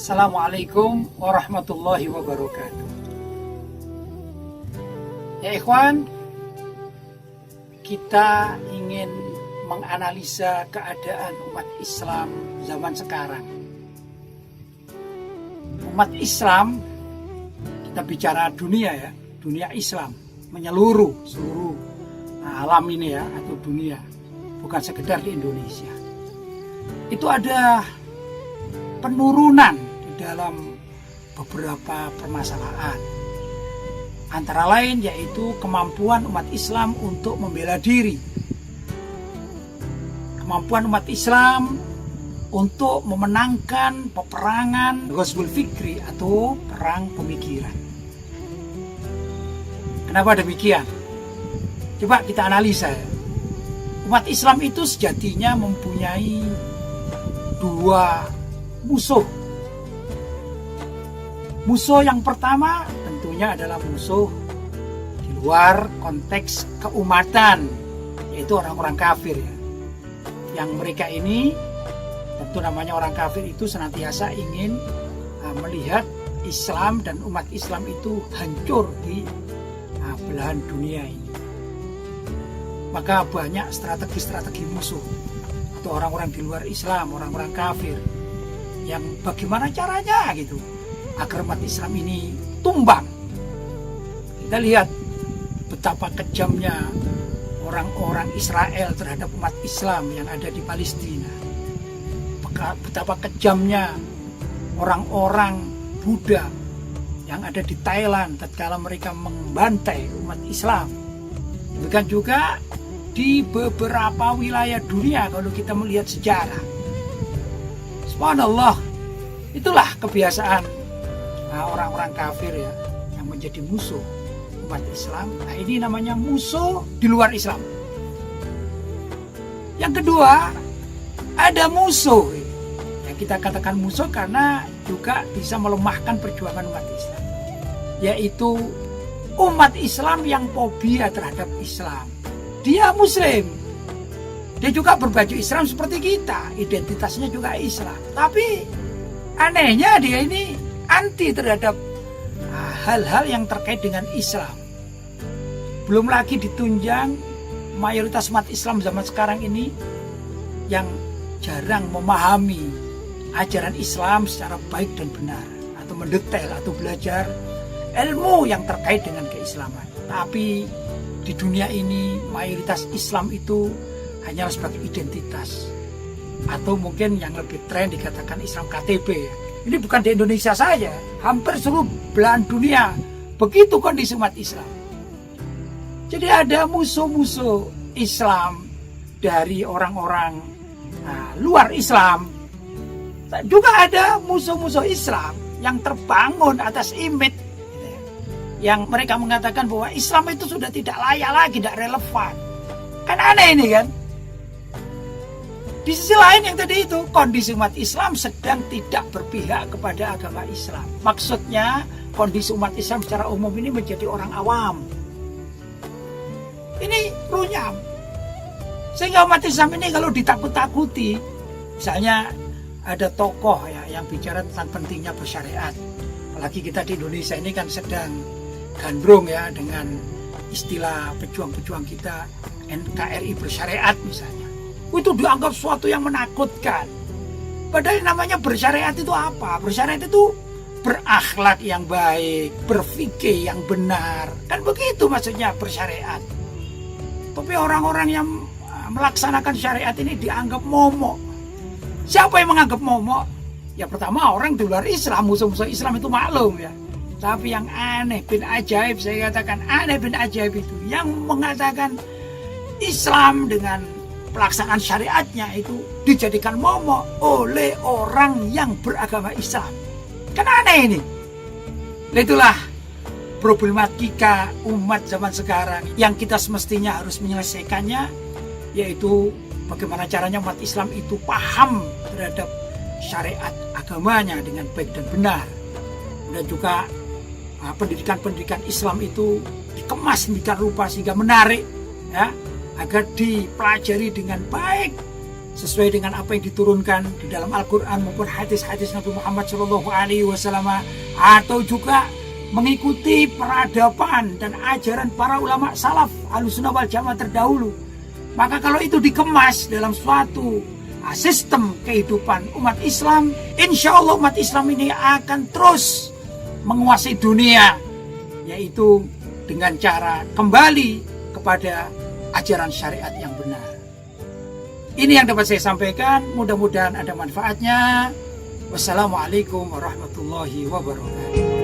Assalamualaikum warahmatullahi wabarakatuh. Ya ikhwan, kita ingin menganalisa keadaan umat Islam zaman sekarang. Umat Islam, kita bicara dunia ya, dunia Islam menyeluruh seluruh alam ini ya, atau dunia, bukan sekedar di Indonesia. Itu ada penurunan di dalam beberapa permasalahan, antara lain yaitu kemampuan umat Islam untuk membela diri, kemampuan umat Islam untuk memenangkan peperangan Ghazwul Fikri atau perang pemikiran. Kenapa demikian? Coba kita analisa ya. Umat Islam itu sejatinya mempunyai dua musuh. Musuh yang pertama tentunya adalah musuh di luar konteks keumatan, yaitu orang-orang kafir ya. Yang mereka ini, tentu namanya orang kafir itu senantiasa ingin melihat Islam dan umat Islam itu hancur di belahan dunia ini. Maka banyak strategi-strategi musuh atau orang-orang di luar Islam, orang-orang kafir, yang bagaimana caranya gitu agar umat Islam ini tumbang. Kita lihat betapa kejamnya orang-orang Israel terhadap umat Islam yang ada di Palestina. Betapa kejamnya orang-orang Buddha yang ada di Thailand tatkala mereka membantai umat Islam. Demikian juga di beberapa wilayah dunia kalau kita melihat sejarah. Subhanallah, itulah kebiasaan orang-orang kafir ya, yang menjadi musuh umat Islam. Nah, ini namanya musuh di luar Islam. Yang kedua, ada musuh yang kita katakan musuh karena juga bisa melemahkan perjuangan umat Islam, yaitu umat Islam yang fobia terhadap Islam. Dia Muslim, dia juga berbaju Islam seperti kita, identitasnya juga Islam, tapi anehnya dia ini anti terhadap hal-hal yang terkait dengan Islam. Belum lagi ditunjang mayoritas umat Islam zaman sekarang ini yang jarang memahami ajaran Islam secara baik dan benar, atau mendetail atau belajar ilmu yang terkait dengan keislaman. Tapi di dunia ini mayoritas Islam itu hanyalah sebagai identitas, atau mungkin yang lebih tren dikatakan Islam KTP. Ini bukan di Indonesia saja, hampir seluruh belahan dunia begitu kondisi umat Islam. Jadi ada musuh-musuh Islam dari orang-orang luar Islam. Juga ada musuh-musuh Islam yang terbangun atas image, yang mereka mengatakan bahwa Islam itu sudah tidak layak lagi, tidak relevan. Kan aneh ini kan. Di sisi lain yang tadi itu, kondisi umat Islam sedang tidak berpihak kepada agama Islam. Maksudnya kondisi umat Islam secara umum ini menjadi orang awam. Ini runyam. Sehingga umat Islam ini kalau ditakut-takuti, misalnya ada tokoh ya yang bicara tentang pentingnya bersyariat. Apalagi kita di Indonesia ini kan sedang gandrung ya dengan istilah pejuang-pejuang kita NKRI bersyariat misalnya. Itu dianggap sesuatu yang menakutkan. Padahal namanya bersyariat itu apa? Bersyariat itu berakhlak yang baik, berfikih yang benar. Kan begitu maksudnya bersyariat. Tapi orang-orang yang melaksanakan syariat ini dianggap momok. Siapa yang menganggap momok? Ya pertama orang di luar Islam, musuh-musuh Islam itu maklum ya. Tapi yang aneh bin ajaib, saya katakan aneh bin ajaib itu, yang mengatakan Islam dengan pelaksanaan syariatnya itu dijadikan momok oleh orang yang beragama Islam. Kan aneh ini. Itulah problematika umat zaman sekarang yang kita semestinya harus menyelesaikannya, yaitu bagaimana caranya umat Islam itu paham terhadap syariat agamanya dengan baik dan benar. Dan juga pendidikan-pendidikan Islam itu dikemas sedemikian rupa sehingga menarik ya, agar dipelajari dengan baik sesuai dengan apa yang diturunkan di dalam Al-Quran maupun hadis-hadis Nabi Muhammad SAW, atau juga mengikuti peradaban dan ajaran para ulama salaf Ahlussunnah wal Jamaah terdahulu. Maka kalau itu dikemas dalam suatu sistem kehidupan umat Islam, insya Allah umat Islam ini akan terus menguasai dunia, yaitu dengan cara kembali kepada ajaran syariat yang benar. Ini yang dapat saya sampaikan, mudah-mudahan ada manfaatnya. Wassalamualaikum warahmatullahi wabarakatuh.